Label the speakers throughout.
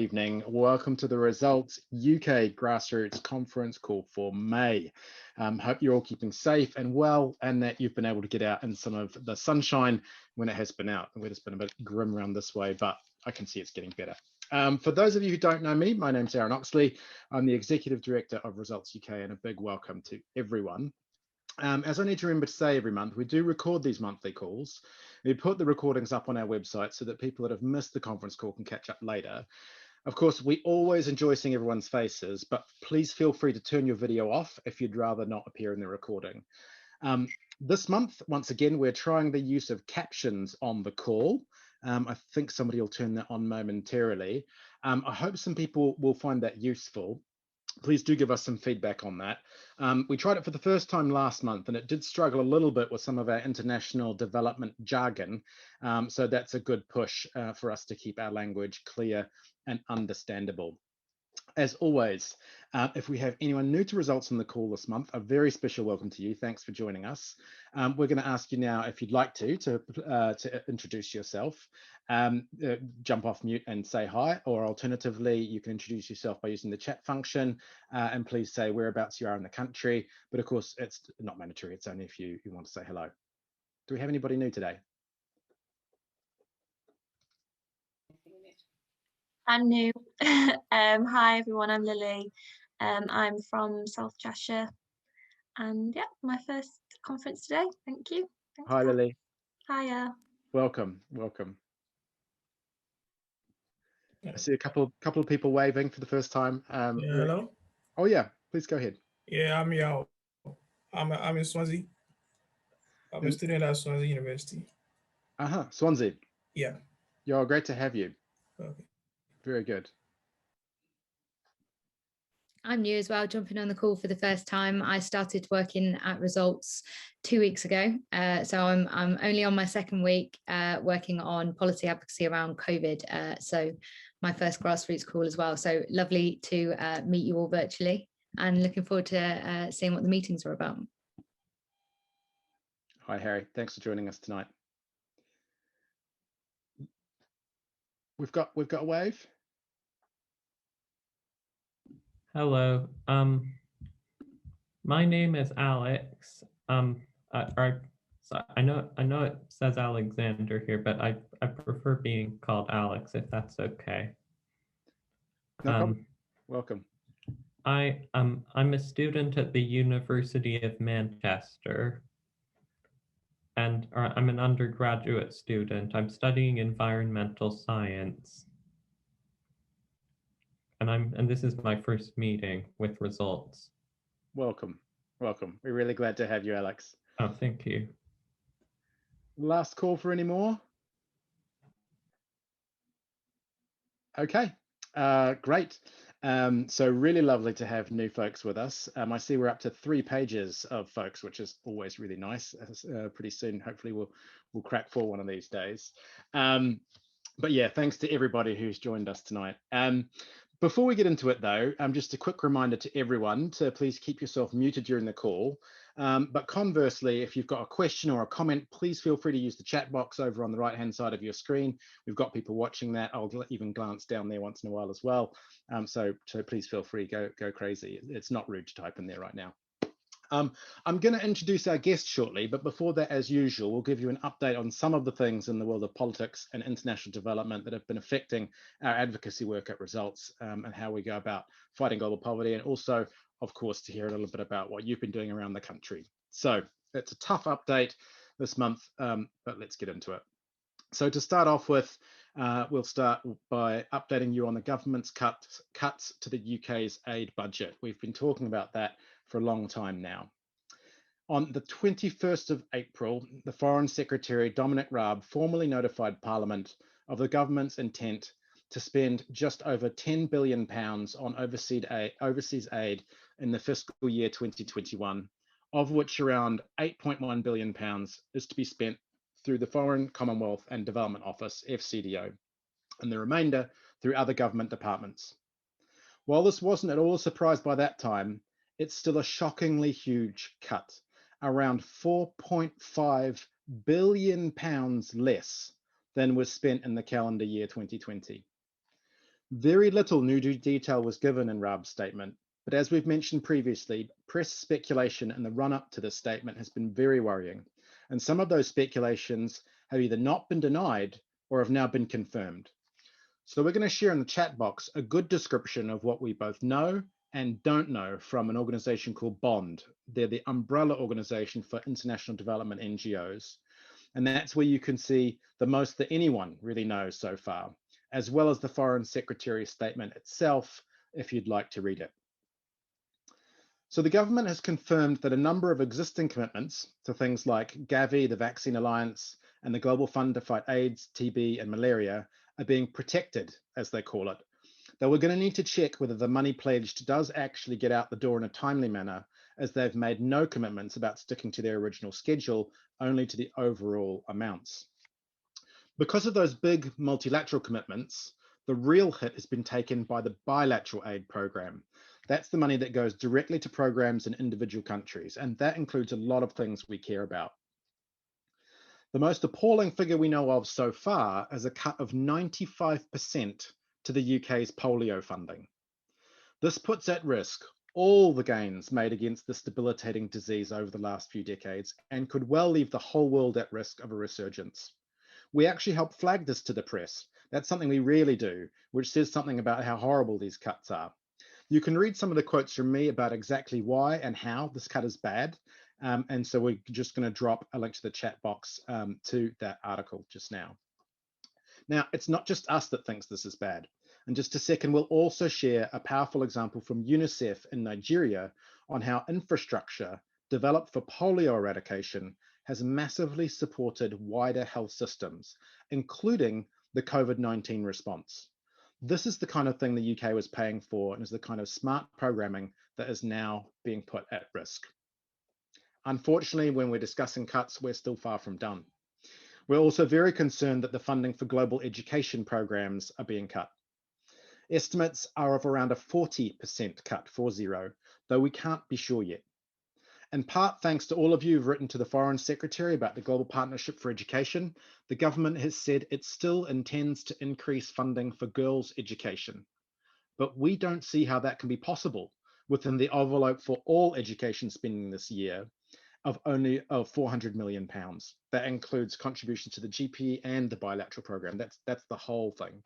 Speaker 1: Evening. Welcome to the Results UK Grassroots Conference call for May. Hope you're all keeping safe and well, and that you've been able to get out in some of the sunshine when it has been out. The weather's been a bit grim around this way, but I can see it's getting better. For those of you who don't know me, my name's Aaron Oxley. I'm the Executive Director of Results UK, and a big welcome to everyone. As I need to remember to say every month, we do record these monthly calls. We put the recordings up on our website so that people that have missed the conference call can catch up later. Of course, we always enjoy seeing everyone's faces, but please feel free to turn your video off if you'd rather not appear in the recording. This month, once again, we're trying the use of captions on the call. I think somebody will turn that on momentarily. I hope some people will find that useful. Please do give us some feedback on that. We tried it for the first time last month, and it did struggle a little bit with some of our international development jargon. So that's a good push for us to keep our language clear and understandable. As always, if we have anyone new to Results on the call this month, a very special welcome to you. Thanks for joining us. We're going to ask you now, if you'd like to introduce yourself, jump off mute and say hi, or alternatively, you can introduce yourself by using the chat function, and please say whereabouts you are in the country. But of course, it's not mandatory. It's only if you want to say hello. Do we have anybody new today?
Speaker 2: I'm new. Hi everyone, I'm Lily. I'm from South Cheshire, and yeah, my first conference today. Thank you. Thanks,
Speaker 1: Hi, Lily.
Speaker 2: Hiya.
Speaker 1: Welcome. I see a couple of people waving for the first time.
Speaker 3: Hello.
Speaker 1: Oh yeah, please go ahead.
Speaker 3: Yeah, I'm Yao. I'm in Swansea. I'm a student at Swansea University.
Speaker 1: Swansea.
Speaker 3: Yeah.
Speaker 1: You're great to have you.
Speaker 3: Okay.
Speaker 1: Very good.
Speaker 4: I'm new as well, jumping on the call for the first time. I started working at Results 2 weeks ago, so I'm only on my second week working on policy advocacy around COVID. So my first grassroots call as well. So lovely to meet you all virtually, and looking forward to seeing what the meetings are about.
Speaker 1: Hi Harry, thanks for joining us tonight. We've got a wave.
Speaker 5: Hello, my name is Alex. I know it says Alexander here, but I prefer being called Alex if that's okay.
Speaker 1: No problem. Welcome.
Speaker 5: I'm a student at the University of Manchester, and I'm an undergraduate student. I'm studying environmental science. And this is my first meeting with Results.
Speaker 1: Welcome. We're really glad to have you, Alex.
Speaker 5: Oh, thank you.
Speaker 1: Last call for any more? Okay, great. So really lovely to have new folks with us. I see we're up to 3 pages of folks, which is always really nice. Pretty soon, hopefully we'll crack 4 one of these days. But yeah, thanks to everybody who's joined us tonight. Before we get into it though, just a quick reminder to everyone to please keep yourself muted during the call. But conversely, if you've got a question or a comment, please feel free to use the chat box over on the right-hand side of your screen. We've got people watching that. I'll even glance down there once in a while as well. So please feel free, go crazy. It's not rude to type in there right now. I'm going to introduce our guest shortly, but before that, as usual, we'll give you an update on some of the things in the world of politics and international development that have been affecting our advocacy work at Results, and how we go about fighting global poverty, and also, of course, to hear a little bit about what you've been doing around the country. So it's a tough update this month, but let's get into it. So to start off with, we'll start by updating you on the government's cuts to the UK's aid budget. We've been talking about that for a long time now. On the 21st of April, the Foreign Secretary, Dominic Raab, formally notified Parliament of the government's intent to spend just over £10 billion on overseas aid in the fiscal year 2021, of which around £8.1 billion is to be spent through the Foreign, Commonwealth and Development Office, FCDO, and the remainder through other government departments. While this wasn't at all a surprise by that time, it's still a shockingly huge cut, around £4.5 billion less than was spent in the calendar year 2020. Very little new detail was given in Raab's statement, but as we've mentioned previously, press speculation in the run-up to this statement has been very worrying, and some of those speculations have either not been denied or have now been confirmed. So we're going to share in the chat box a good description of what we both know and don't know from an organization called BOND. They're the umbrella organization for international development NGOs. And that's where you can see the most that anyone really knows so far, as well as the Foreign Secretary's statement itself, if you'd like to read it. So the government has confirmed that a number of existing commitments to things like Gavi, the Vaccine Alliance, and the Global Fund to fight AIDS, TB, and malaria are being protected, as they call it. Though we're going to need to check whether the money pledged does actually get out the door in a timely manner, as they've made no commitments about sticking to their original schedule, only to the overall amounts. Because of those big multilateral commitments, the real hit has been taken by the bilateral aid program. That's the money that goes directly to programs in individual countries, and that includes a lot of things we care about. The most appalling figure we know of so far is a cut of 95% to the UK's polio funding. This puts at risk all the gains made against this debilitating disease over the last few decades and could well leave the whole world at risk of a resurgence. We actually help flag this to the press. That's something we rarely do, which says something about how horrible these cuts are. You can read some of the quotes from me about exactly why and how this cut is bad. And so we're just going to drop a link to the chat box to that article just now. Now, it's not just us that thinks this is bad. In just a second, we'll also share a powerful example from UNICEF in Nigeria on how infrastructure developed for polio eradication has massively supported wider health systems, including the COVID-19 response. This is the kind of thing the UK was paying for and is the kind of smart programming that is now being put at risk. Unfortunately, when we're discussing cuts, we're still far from done. We're also very concerned that the funding for global education programs are being cut. Estimates are of around a 40% cut, 40, though we can't be sure yet. In part, thanks to all of you who've written to the Foreign Secretary about the Global Partnership for Education, the government has said it still intends to increase funding for girls' education. But we don't see how that can be possible within the envelope for all education spending this year of only £400 million. That includes contributions to the GP and the bilateral program. That's the whole thing.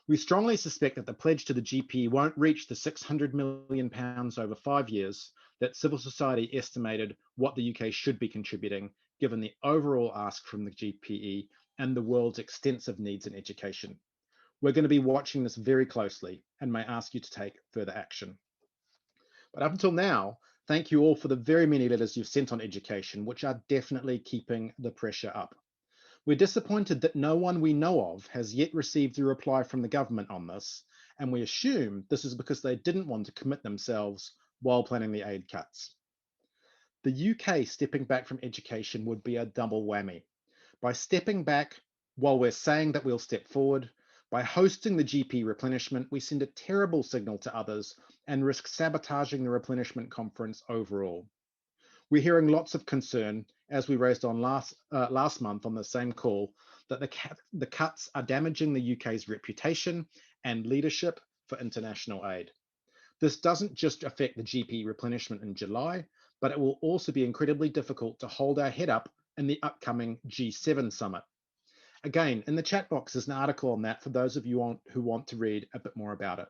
Speaker 1: We strongly suspect that the pledge to the GP won't reach the £600 million over 5 years that civil society estimated what the UK should be contributing, given the overall ask from the GPE and the world's extensive needs in education. We're going to be watching this very closely and may ask you to take further action. But up until now, thank you all for the very many letters you've sent on education, which are definitely keeping the pressure up. We're disappointed that no one we know of has yet received a reply from the government on this, and we assume this is because they didn't want to commit themselves while planning the aid cuts. The UK stepping back from education would be a double whammy. By stepping back while we're saying that we'll step forward, by hosting the GP replenishment, we send a terrible signal to others and risk sabotaging the replenishment conference overall. We're hearing lots of concern, as we raised on last month on the same call, that the cuts are damaging the UK's reputation and leadership for international aid. This doesn't just affect the GP replenishment in July, but it will also be incredibly difficult to hold our head up in the upcoming G7 summit. Again, in the chat box is an article on that for those of you who want to read a bit more about it.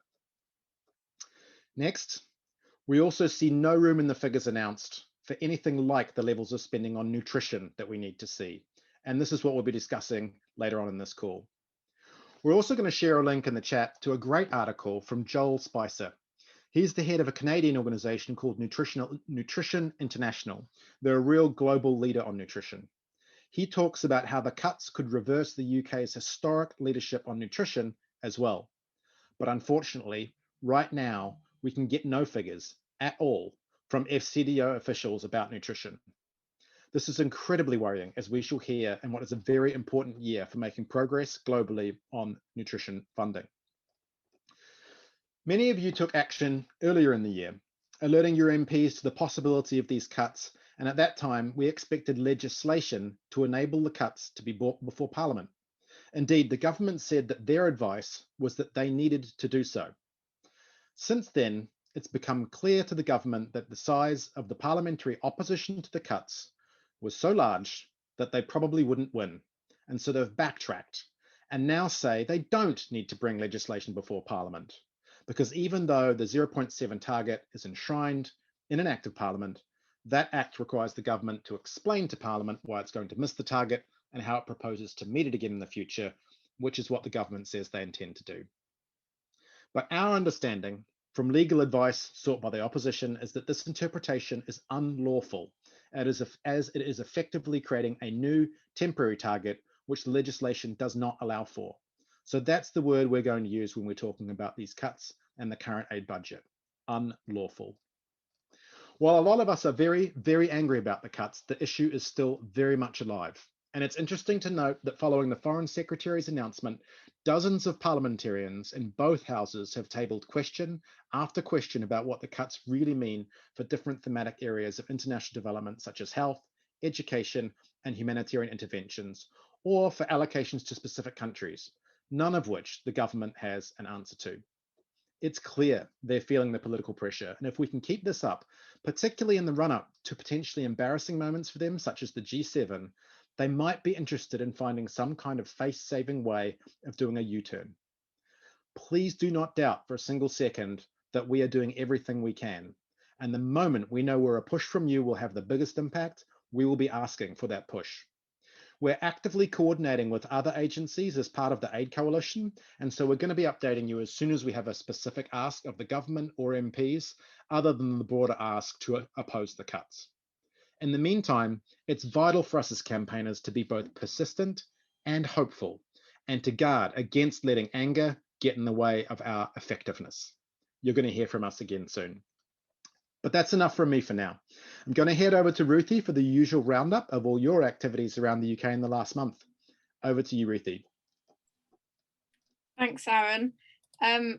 Speaker 1: Next, we also see no room in the figures announced for anything like the levels of spending on nutrition that we need to see. And this is what we'll be discussing later on in this call. We're also going to share a link in the chat to a great article from Joel Spicer. He's the head of a Canadian organization called Nutrition International. They're a real global leader on nutrition. He talks about how the cuts could reverse the UK's historic leadership on nutrition as well. But unfortunately, right now, we can get no figures at all from FCDO officials about nutrition. This is incredibly worrying, as we shall hear in what is a very important year for making progress globally on nutrition funding. Many of you took action earlier in the year, alerting your MPs to the possibility of these cuts, and at that time, we expected legislation to enable the cuts to be brought before Parliament. Indeed, the government said that their advice was that they needed to do so. Since then, it's become clear to the government that the size of the parliamentary opposition to the cuts was so large that they probably wouldn't win. And so they've backtracked and now say they don't need to bring legislation before Parliament, because even though the 0.7 target is enshrined in an act of Parliament, that act requires the government to explain to Parliament why it's going to miss the target and how it proposes to meet it again in the future, which is what the government says they intend to do. But our understanding from legal advice sought by the opposition is that this interpretation is unlawful, as it is effectively creating a new temporary target which the legislation does not allow for. So that's the word we're going to use when we're talking about these cuts and the current aid budget: unlawful. While a lot of us are very, very angry about the cuts, the issue is still very much alive. And it's interesting to note that following the Foreign Secretary's announcement, dozens of parliamentarians in both houses have tabled question after question about what the cuts really mean for different thematic areas of international development, such as health, education, and humanitarian interventions, or for allocations to specific countries, none of which the government has an answer to. It's clear they're feeling the political pressure. And if we can keep this up, particularly in the run-up to potentially embarrassing moments for them, such as the G7, they might be interested in finding some kind of face-saving way of doing a U-turn. Please do not doubt for a single second that we are doing everything we can. And the moment we know where a push from you will have the biggest impact, we will be asking for that push. We're actively coordinating with other agencies as part of the aid coalition, and so we're going to be updating you as soon as we have a specific ask of the government or MPs, other than the broader ask to oppose the cuts. In the meantime, it's vital for us as campaigners to be both persistent and hopeful, and to guard against letting anger get in the way of our effectiveness. You're going to hear from us again soon. But that's enough from me for now. I'm going to head over to Ruthie for the usual roundup of all your activities around the UK in the last month. Over to you, Ruthie.
Speaker 6: Thanks, Aaron.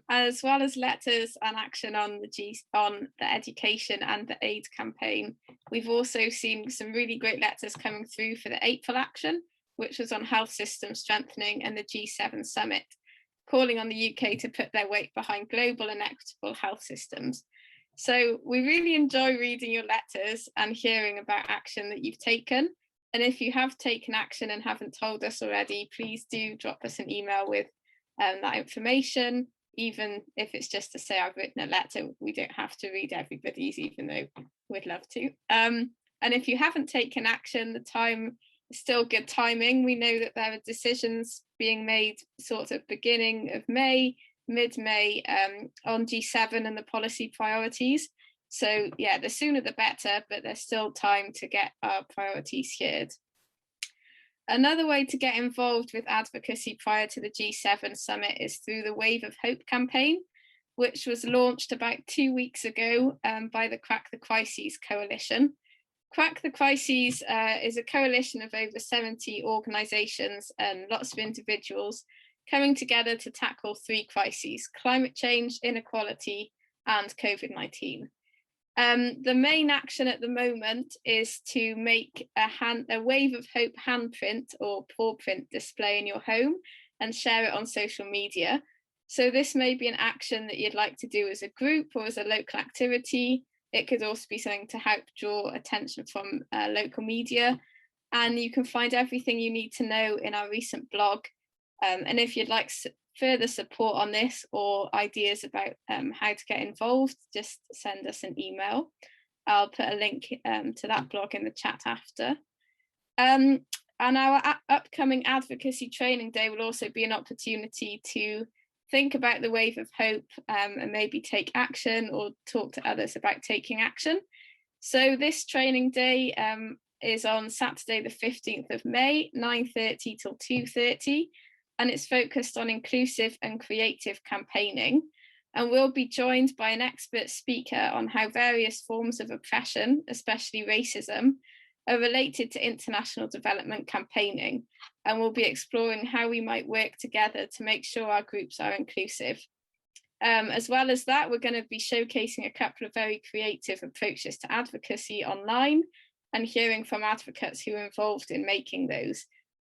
Speaker 6: As well as letters and action on the education and the aid campaign, we've also seen some really great letters coming through for the April action, which was on health system strengthening, and the G7 summit, calling on the UK to put their weight behind global and equitable health systems. So we really enjoy reading your letters and hearing about action that you've taken. And if you have taken action and haven't told us already, please do drop us an email with that information, even if it's just to say I've written a letter. We don't have to read everybody's, even though we'd love to. And if you haven't taken action, the time is still good timing. We know that there are decisions being made sort of beginning of May, mid-May, on G7 and the policy priorities. So yeah, the sooner the better, but there's still time to get our priorities shared. Another way to get involved with advocacy prior to the G7 summit is through the Wave of Hope campaign, which was launched about 2 weeks ago by the Crack the Crises Coalition. Crack the Crises is a coalition of over 70 organisations and lots of individuals coming together to tackle 3 crises: climate change, inequality, and COVID-19. The main action at the moment is to make a Wave of Hope handprint or paw print display in your home and share it on social media. So this may be an action that you'd like to do as a group or as a local activity. It could also be something to help draw attention from local media. And you can find everything you need to know in our recent blog. And if you'd like further support on this or ideas about how to get involved, just send us an email. I'll put a link to that blog in the chat after. And our upcoming advocacy training day will also be an opportunity to think about the Wave of Hope and maybe take action or talk to others about taking action. So this training day is on Saturday the 15th of May, 9:30 till 2:30. And it's focused on inclusive and creative campaigning. And we'll be joined by an expert speaker on how various forms of oppression, especially racism, are related to international development campaigning. And we'll be exploring how we might work together to make sure our groups are inclusive. As well as that, we're going to be showcasing a couple of very creative approaches to advocacy online and hearing from advocates who are involved in making those.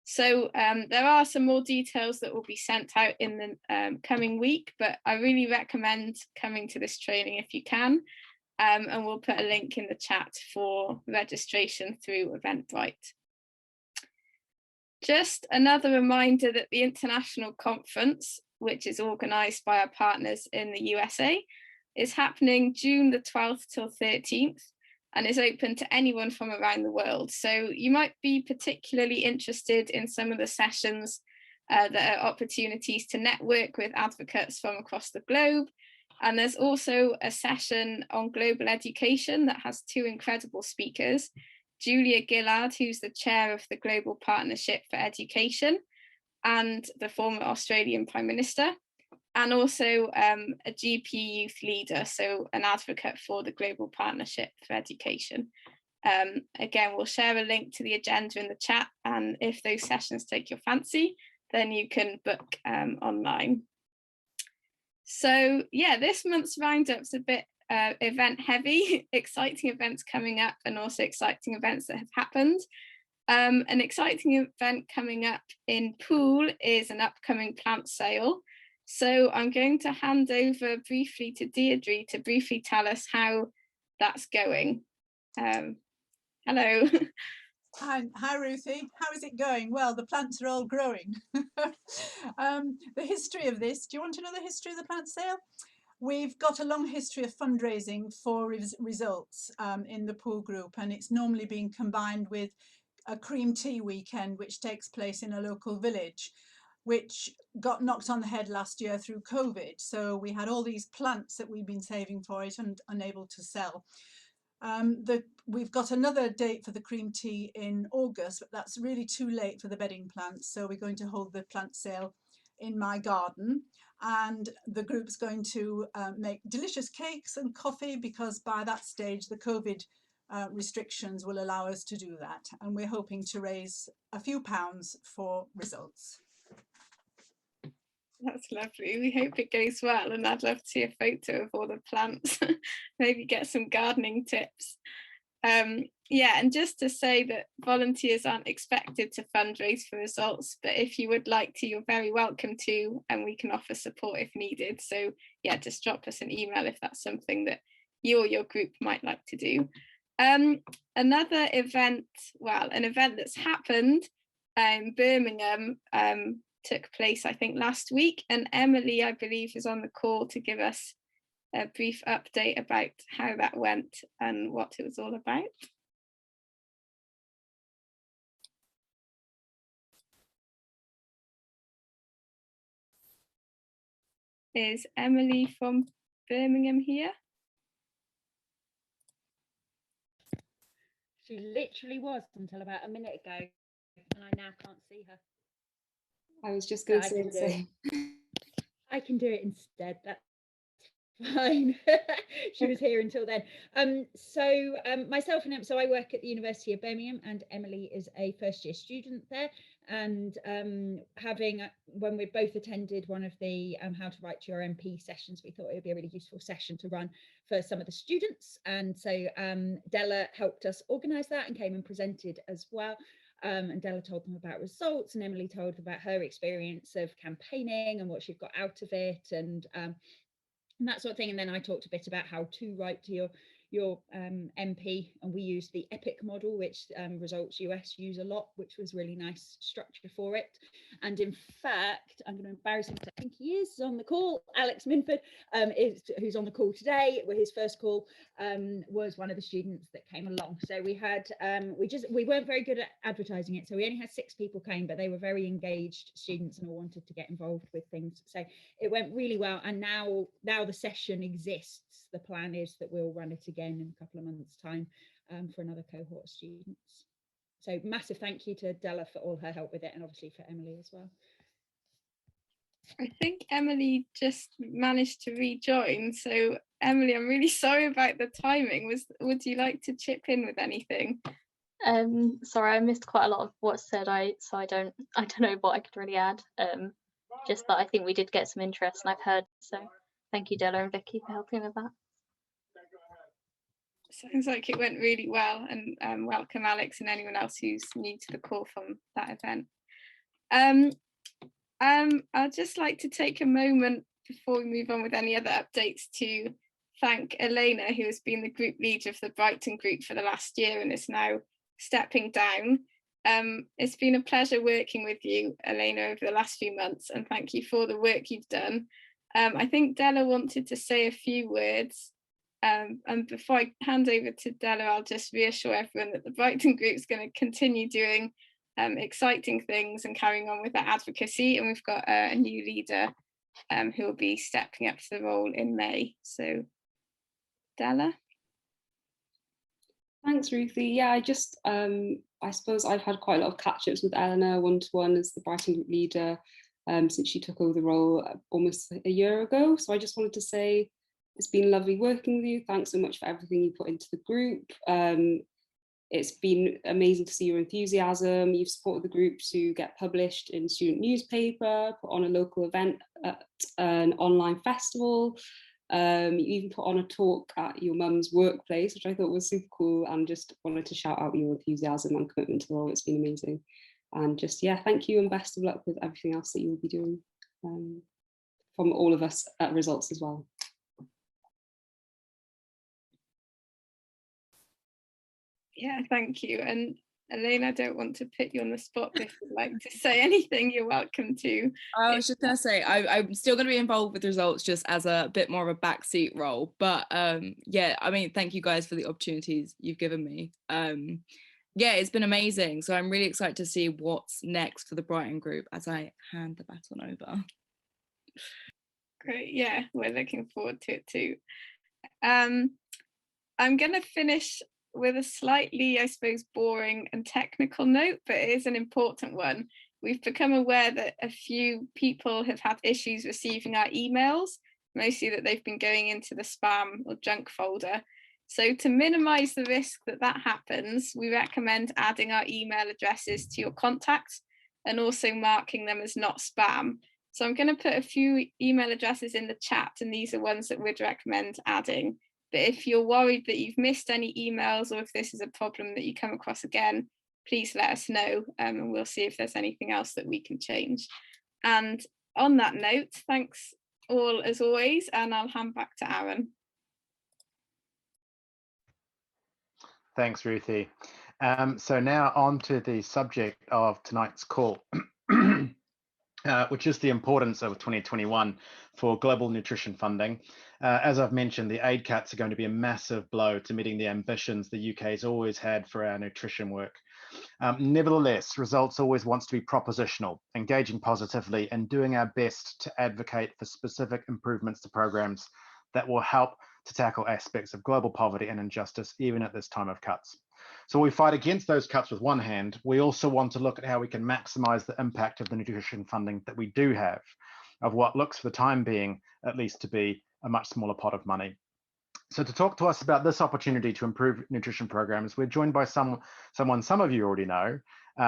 Speaker 6: So there are some more details that will be sent out in the coming week, but I really recommend coming to this training if you can. And we'll put a link in the chat for registration through Eventbrite. Just another reminder that the international conference, which is organised by our partners in the USA, is happening June the 12th till 13th and is open to anyone from around the world. So you might be particularly interested in some of the sessions that are opportunities to network with advocates from across the globe. And there's also a session on global education that has two incredible speakers, Julia Gillard, who's the chair of the Global Partnership for Education and the former Australian Prime Minister, and also a GP youth leader, so an advocate for the Global Partnership for Education. Again, we'll share a link to the agenda in the chat, and if those sessions take your fancy, then you can book online. So yeah, this month's roundup's a bit event heavy, exciting events coming up and also exciting events that have happened. An exciting event coming up in Poole is an upcoming plant sale. So I'm going to hand over briefly to Deirdre to briefly tell us how that's going. Hello.
Speaker 7: Hi Ruthie, how is it going? Well, the plants are all growing. The history of this, do you want to know the history of the plant sale? We've got a long history of fundraising for results in the Poole group, and it's normally being combined with a cream tea weekend which takes place in a local village, which got knocked on the head last year through COVID. So we had all these plants that we've been saving for it and unable to sell. We've got another date for the cream tea in August, but that's really too late for the bedding plants. So we're going to hold the plant sale in my garden, and the group's going to make delicious cakes and coffee, because by that stage the COVID restrictions will allow us to do that. And we're hoping to raise a few pounds for results.
Speaker 6: That's lovely. We hope it goes well, and I'd love to see a photo of all the plants, maybe get some gardening tips. Yeah, and just to say that volunteers aren't expected to fundraise for results, but if you would like to, you're very welcome to, and we can offer support if needed. So yeah, just drop us an email if that's something that you or your group might like to do. Another event, well, an event that's happened in Birmingham took place, I think, last week, and Emily, I believe, is on the call to give us a brief update about how that went and what it was all about. Is Emily from Birmingham here?
Speaker 8: She literally was until about a minute ago, and I now can't see her.
Speaker 9: I was just going to say the same.
Speaker 8: I can do it instead. That's fine. She was here until then. Myself and so I work at the University of Birmingham, and Emily is a first-year student there. And when we both attended one of the How to Write to Your MP sessions, we thought it would be a really useful session to run for some of the students. And so Della helped us organise that and came and presented as well. And Della told them about results, and Emily told them about her experience of campaigning and what she'd got out of it, and that sort of thing. And then I talked a bit about how to write to your MP, and we used the EPIC model, which Results US use a lot, which was really nice structure for it. And in fact, I'm going to embarrass him, I think he is on the call. Alex Minford, who's on the call today, his first call was one of the students that came along. So we had we weren't very good at advertising it, so we only had 6 people came, but they were very engaged students and all wanted to get involved with things. So it went really well, and now the session exists. The plan is that we'll run it again in a couple of months' time for another cohort of students. So massive thank you to Della for all her help with it, and obviously for Emily as well.
Speaker 6: I think Emily just managed to rejoin. So Emily, I'm really sorry about the timing. Would you like to chip in with anything?
Speaker 2: Sorry, I missed quite a lot of what's said. I don't know what I could really add. Just that I think we did get some interest, and I've heard. So thank you, Della and Vicky, for helping with that.
Speaker 6: Sounds like it went really well, and welcome Alex and anyone else who's new to the call from that event. I'd just like to take a moment before we move on with any other updates to thank Elena, who has been the group leader of the Brighton group for the last year and is now stepping down. It's been a pleasure working with you, Elena, over the last few months, and thank you for the work you've done. I think Della wanted to say a few words. And before I hand over to Della, I'll just reassure everyone that the Brighton group is going to continue doing exciting things and carrying on with that advocacy. And we've got a new leader who will be stepping up to the role in May. So, Della.
Speaker 9: Thanks, Ruthie. Yeah, I suppose I've had quite a lot of catch-ups with Eleanor one-to-one as the Brighton group leader since she took over the role almost a year ago. So I just wanted to say it's been lovely working with you. Thanks so much for everything you put into the group. It's been amazing to see your enthusiasm. You've supported the group to get published in student newspaper, put on a local event at an online festival. You even put on a talk at your mum's workplace, which I thought was super cool, and just wanted to shout out your enthusiasm and commitment to the role. It's been amazing. And just, yeah, thank you and best of luck with everything else that you will be doing from all of us at Results as well.
Speaker 6: Yeah, thank you. And Elaine, I don't want to put you on the spot, but if you'd like to say anything, you're welcome to.
Speaker 10: I was just going to say, I'm still going to be involved with Results just as a bit more of a backseat role. But yeah, I mean, thank you guys for the opportunities you've given me. Yeah, it's been amazing. So I'm really excited to see what's next for the Brighton group as I hand the baton over.
Speaker 6: Great, yeah, we're looking forward to it too. I'm going to finish with a slightly, I suppose, boring and technical note, but it is an important one. We've become aware that a few people have had issues receiving our emails, mostly that they've been going into the spam or junk folder. So to minimise the risk that that happens, we recommend adding our email addresses to your contacts and also marking them as not spam. So I'm going to put a few email addresses in the chat, and these are ones that we'd recommend adding. But if you're worried that you've missed any emails, or if this is a problem that you come across again, please let us know, and we'll see if there's anything else that we can change. And on that note, thanks all as always, and I'll hand back to Aaron.
Speaker 1: Thanks, Ruthie. So now on to the subject of tonight's call, which is the importance of 2021 for global nutrition funding. As I've mentioned, the aid cuts are going to be a massive blow to meeting the ambitions the UK has always had for our nutrition work. Nevertheless, Results always wants to be propositional, engaging positively, and doing our best to advocate for specific improvements to programs that will help to tackle aspects of global poverty and injustice, even at this time of cuts. So we fight against those cuts with one hand. We also want to look at how we can maximize the impact of the nutrition funding that we do have, of what looks for the time being, at least, to be a much smaller pot of money. So to talk to us about this opportunity to improve nutrition programs, we're joined by someone some of you already know.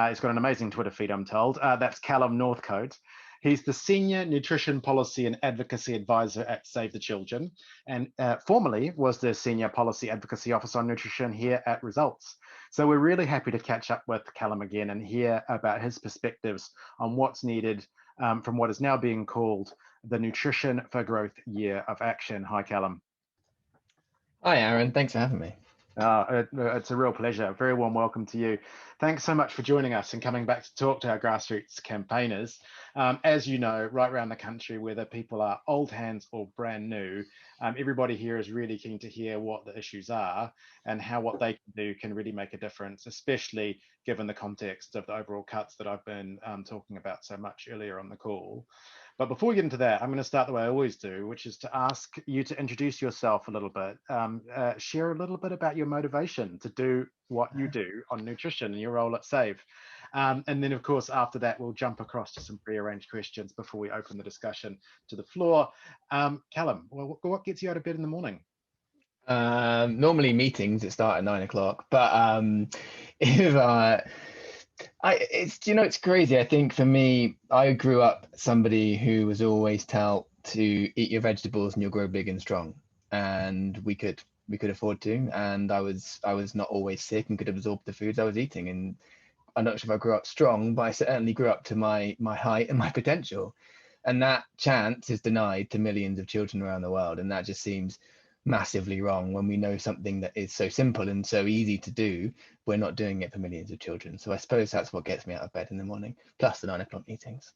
Speaker 1: He's got an amazing Twitter feed, I'm told. That's Callum Northcote. He's the Senior Nutrition Policy and Advocacy Advisor at Save the Children, and formerly was the Senior Policy Advocacy Officer on Nutrition here at Results. So we're really happy to catch up with Callum again and hear about his perspectives on what's needed from what is now being called the Nutrition for Growth Year of Action. Hi, Callum.
Speaker 11: Hi, Aaron. Thanks for having me.
Speaker 1: It's a real pleasure. Very warm welcome to you. Thanks so much for joining us and coming back to talk to our grassroots campaigners. As you know, right around the country, whether people are old hands or brand new, everybody here is really keen to hear what the issues are and how what they can do can really make a difference, especially given the context of the overall cuts that I've been talking about so much earlier on the call. But before we get into that, I'm going to start the way I always do, which is to ask you to introduce yourself a little bit, share a little bit about your motivation to do what you do on nutrition and your role at Save. And then, of course, after that, we'll jump across to some prearranged questions before we open the discussion to the floor. Callum, what gets you out of bed in the morning?
Speaker 11: Normally meetings that start at 9 o'clock, but it's crazy. I think for me, I grew up somebody who was always told to eat your vegetables and you'll grow big and strong, and we could afford to, and I was not always sick and could absorb the foods I was eating, and I'm not sure if I grew up strong, but I certainly grew up to my height and my potential. And that chance is denied to millions of children around the world. And that just seems massively wrong when we know something that is so simple and so easy to do. We're not doing it for millions of children. So I suppose that's what gets me out of bed in the morning, plus the 9 o'clock meetings.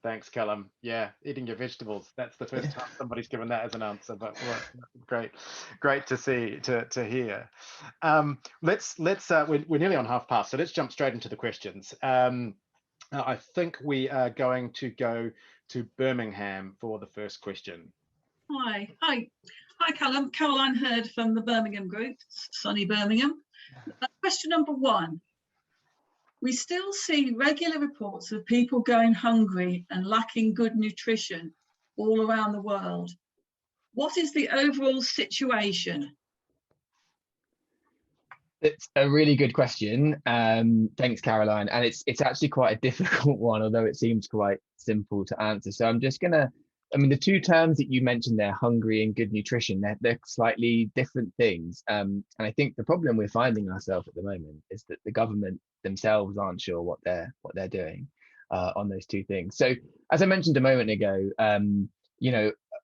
Speaker 11: Thanks,
Speaker 1: Callum. Yeah, eating your vegetables. That's the first time somebody's given that as an answer, but great to see, to hear. We're nearly on half past, so let's jump straight into the questions. I think we are going to go to Birmingham for the first question.
Speaker 12: Hi, Callum. Caroline Hurd from the Birmingham group, sunny Birmingham. Question number 1. We still see regular reports of people going hungry and lacking good nutrition all around the world. What is the overall situation?
Speaker 11: It's a really good question. Thanks, Caroline. And it's actually quite a difficult one, although it seems quite simple to answer. So I'm just gonna, the two terms that you mentioned there, hungry and good nutrition, they're slightly different things. And I think the problem we're finding ourselves at the moment is that the government themselves aren't sure what they're doing on those two things. So as I mentioned a moment ago,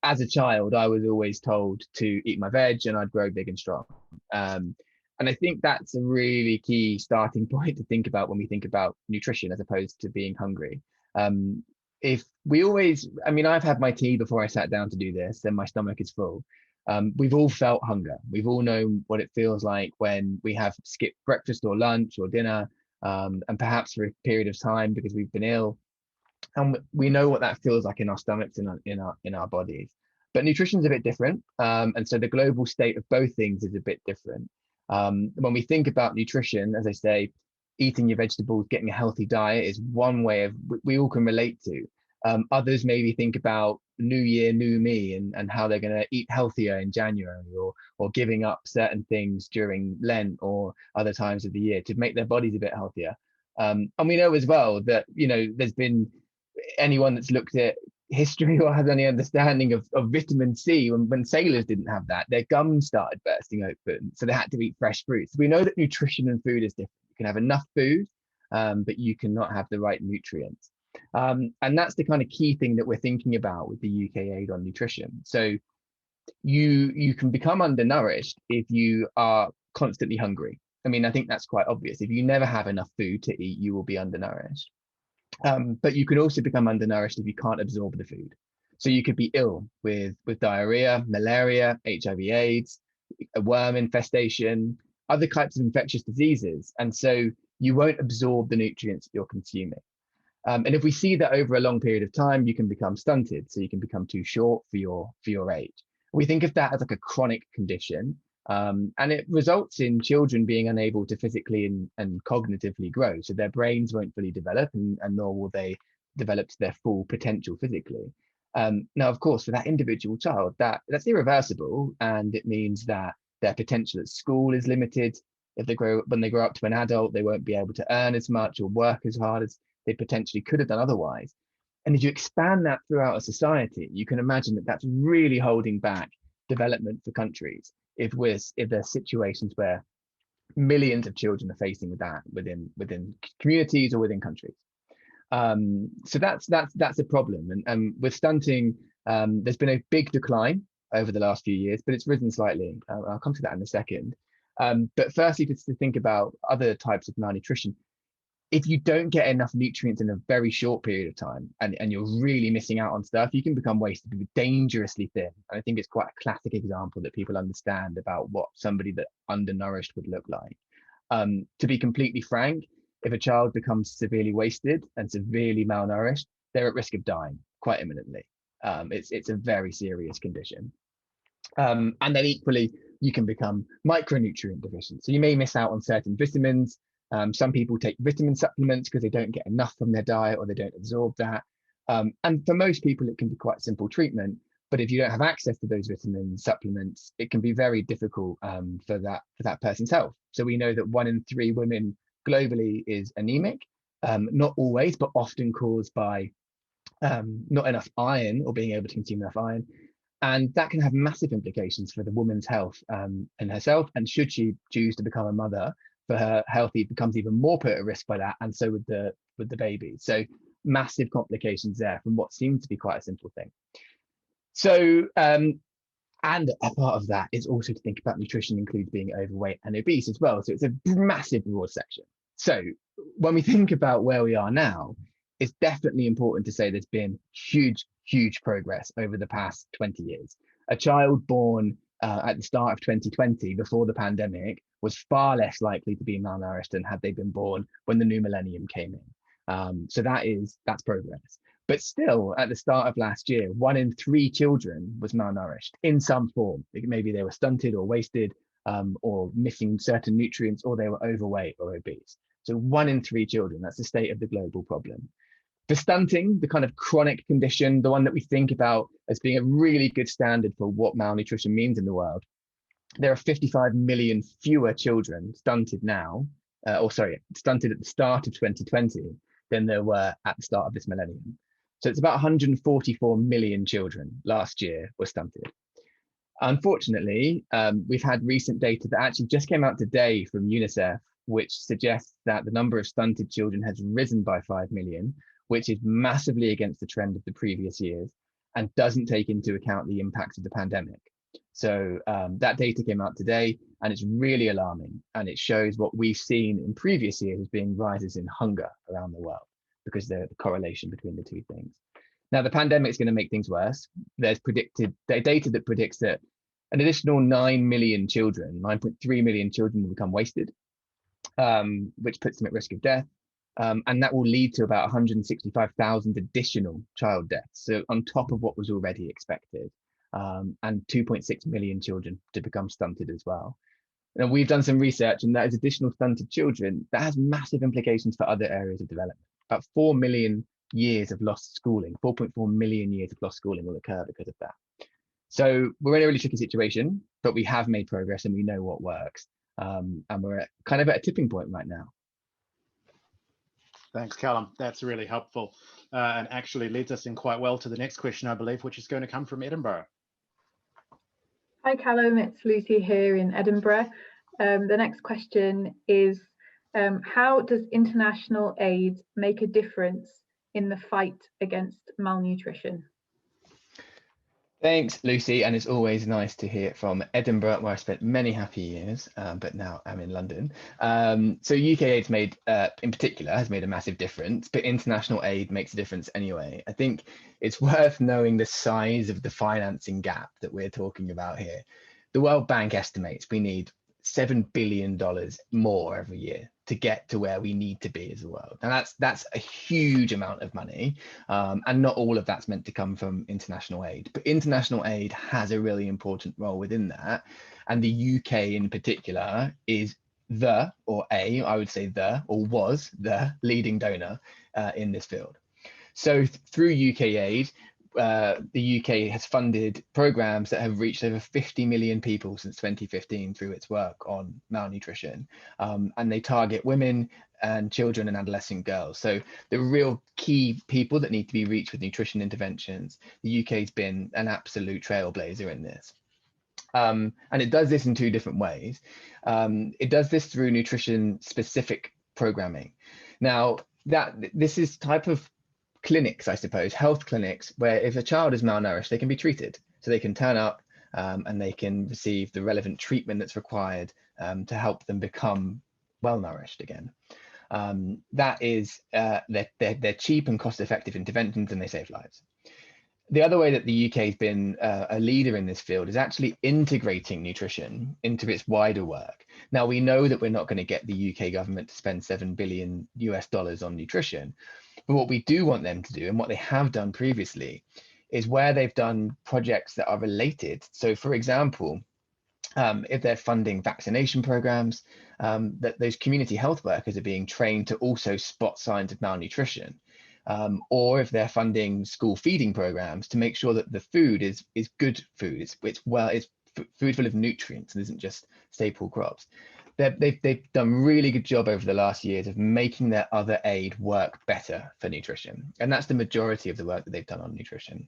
Speaker 11: as a child, I was always told to eat my veg and I'd grow big and strong. And I think that's a really key starting point to think about when we think about nutrition as opposed to being hungry. If we always, I've had my tea before I sat down to do this and my stomach is full. We've all felt hunger. We've all known what it feels like when we have skipped breakfast or lunch or dinner, and perhaps for a period of time because we've been ill. And we know what that feels like in our stomachs, in our bodies. But nutrition's a bit different. And so the global state of both things is a bit different. When we think about nutrition, as I say, eating your vegetables, getting a healthy diet is one way of we all can relate to. Others maybe think about new year, new me, and how they're going to eat healthier in January, or giving up certain things during Lent or other times of the year to make their bodies a bit healthier. And we know as well that, there's been anyone that's looked at history or has any understanding of vitamin C, when sailors didn't have that, their gums started bursting open, so they had to eat fresh fruits. We know that nutrition and food is different. You can have enough food, but you cannot have the right nutrients. And that's the kind of key thing that we're thinking about with the UK aid on nutrition. So you can become undernourished if you are constantly hungry. I think that's quite obvious. If you never have enough food to eat, you will be undernourished. But you can also become undernourished if you can't absorb the food. So you could be ill with diarrhea, malaria, HIV/AIDS, a worm infestation, other types of infectious diseases. And so you won't absorb the nutrients that you're consuming. And if we see that over a long period of time, you can become stunted. So you can become too short for your age. We think of that as like a chronic condition. And it results in children being unable to physically and cognitively grow. So their brains won't fully develop, and nor will they develop to their full potential physically. Now, of course, for that individual child, that's irreversible. And it means that their potential at school is limited. When they grow up to an adult, they won't be able to earn as much or work as hard as they potentially could have done otherwise. And if you expand that throughout a society, you can imagine that that's really holding back development for countries. If there's situations where millions of children are facing with that within communities or within countries. So that's a problem. And with stunting, there's been a big decline over the last few years, but it's risen slightly. I'll come to that in a second. But firstly, just to think about other types of malnutrition. If you don't get enough nutrients in a very short period of time and you're really missing out on stuff, you can become wasted, dangerously thin. And I think it's quite a classic example that people understand about what somebody that undernourished would look like. To be completely frank, if a child becomes severely wasted and severely malnourished, they're at risk of dying quite imminently. It's a very serious condition. And then equally, you can become micronutrient deficient. So you may miss out on certain vitamins. Some people take vitamin supplements because they don't get enough from their diet or they don't absorb that. And for most people, it can be quite simple treatment. But if you don't have access to those vitamin supplements, it can be very difficult for that person's health. So we know that 1 in 3 women globally is anemic, not always, but often caused by not enough iron or being able to consume enough iron. And that can have massive implications for the woman's health and herself. And should she choose to become a mother, for her health becomes even more put at risk by that, and so with the baby. So massive complications there from what seems to be quite a simple thing. So and a part of that is also to think about nutrition includes being overweight and obese as well. So it's a massive broad section. So when we think about where we are now, it's definitely important to say there's been huge progress over the past 20 years. A child born at the start of 2020, before the pandemic, was far less likely to be malnourished than had they been born when the new millennium came in. So that's progress. But still, at the start of last year, 1 in 3 children was malnourished in some form. Maybe they were stunted or wasted, or missing certain nutrients, or they were overweight or obese. So 1 in 3 children, that's the state of the global problem. For stunting, the kind of chronic condition, the one that we think about as being a really good standard for what malnutrition means in the world, there are 55 million fewer children stunted now, stunted at the start of 2020 than there were at the start of this millennium. So it's about 144 million children last year were stunted. Unfortunately, we've had recent data that actually just came out today from UNICEF, which suggests that the number of stunted children has risen by 5 million, which is massively against the trend of the previous years and doesn't take into account the impacts of the pandemic. So that data came out today, and it's really alarming, and it shows what we've seen in previous years as being rises in hunger around the world, because the correlation between the two things. Now, the pandemic is going to make things worse. There's data that predicts that an additional 9 million children, 9.3 million children will become wasted, which puts them at risk of death. And that will lead to about 165,000 additional child deaths, so on top of what was already expected, and 2.6 million children to become stunted as well. Now, we've done some research, and that is additional stunted children. That has massive implications for other areas of development. About 4 million years of lost schooling, 4.4 million years of lost schooling will occur because of that. So we're in a really tricky situation, but we have made progress and we know what works. And we're kind of at a tipping point right now.
Speaker 1: Thanks, Callum. That's really helpful, and actually leads us in quite well to the next question, I believe, which is going to come from Edinburgh.
Speaker 13: Hi, Callum. It's Lucy here in Edinburgh. The next question is, how does international aid make a difference in the fight against malnutrition?
Speaker 11: Thanks, Lucy, and it's always nice to hear from Edinburgh, where I spent many happy years, but now I'm in London. So UK aid's in particular, has made a massive difference, but international aid makes a difference anyway. I think it's worth knowing the size of the financing gap that we're talking about here. The World Bank estimates we need $7 billion more every year to get to where we need to be as a world. And that's a huge amount of money. And not all of that's meant to come from international aid, but international aid has a really important role within that. And the UK in particular is I would say was the leading donor in this field. So through UK aid, the UK has funded programs that have reached over 50 million people since 2015 through its work on malnutrition. And they target women and children and adolescent girls. So the real key people that need to be reached with nutrition interventions, the UK has been an absolute trailblazer in this. And it does this in 2 different ways. It does this through nutrition specific programming. Now, this is type of clinics, I suppose, health clinics, where if a child is malnourished, they can be treated. So they can turn up and they can receive the relevant treatment that's required to help them become well nourished again. That is, they're cheap and cost effective interventions, and they save lives. The other way that the UK has been a leader in this field is actually integrating nutrition into its wider work. Now, we know that we're not going to get the UK government to spend $7 billion on nutrition, but what we do want them to do, and what they have done previously, is where they've done projects that are related. So, for example, if they're funding vaccination programs, that those community health workers are being trained to also spot signs of malnutrition. Or if they're funding school feeding programs, to make sure that the food is good food, it's food full of nutrients and isn't just staple crops. They've done a really good job over the last years of making their other aid work better for nutrition. And that's the majority of the work that they've done on nutrition.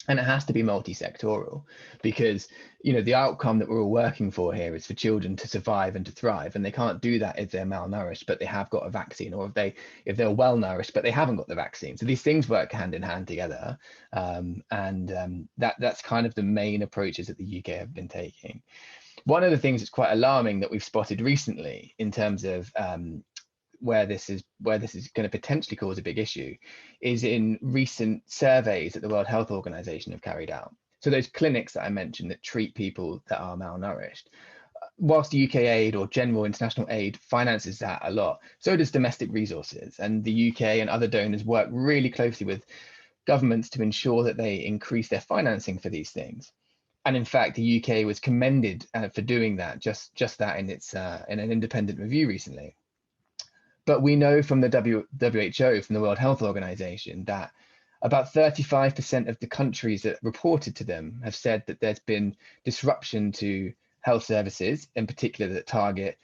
Speaker 11: And it has to be multi-sectoral, because the outcome that we're all working for here is for children to survive and to thrive, and they can't do that if they're malnourished but they have got a vaccine, or if they're well nourished but they haven't got the vaccine. So these things work hand in hand together, that's kind of the main approaches that the UK have been taking. One of the things that's quite alarming that we've spotted recently in terms of where this is going to potentially cause a big issue is in recent surveys that the World Health Organization have carried out. So those clinics that I mentioned that treat people that are malnourished, whilst UK aid or general international aid finances that a lot, so does domestic resources. And the UK and other donors work really closely with governments to ensure that they increase their financing for these things. And in fact, the UK was commended for doing that, just that in its in an independent review recently. But we know from the WHO, from the World Health Organization, that about 35% of the countries that reported to them have said that there's been disruption to health services, in particular that target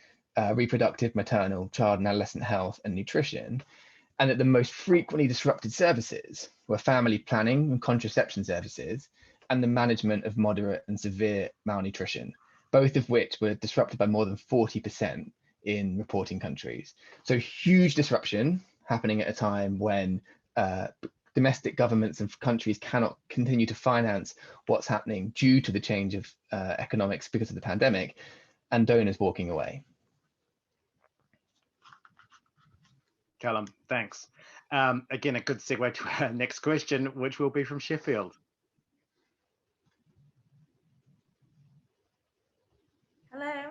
Speaker 11: reproductive, maternal, child and adolescent health and nutrition, and that the most frequently disrupted services were family planning and contraception services and the management of moderate and severe malnutrition, both of which were disrupted by more than 40% in reporting countries. So huge disruption happening at a time when domestic governments and countries cannot continue to finance what's happening due to the change of economics because of the pandemic, and donors walking away.
Speaker 1: Callum, thanks. Again, a good segue to our next question, which will be from Sheffield.
Speaker 14: Hello.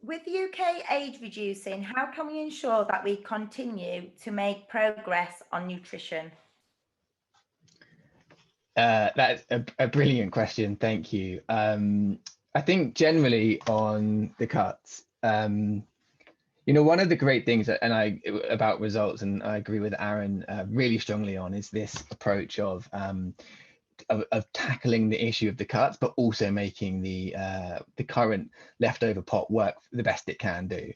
Speaker 14: With UK aid reducing, how can we ensure that we continue to make progress on nutrition?
Speaker 11: That's a brilliant question. Thank you. I think generally on the cuts, one of the great things about results, and I agree with Aaron really strongly on, is this approach of tackling the issue of the cuts, but also making the current leftover pot work the best it can do.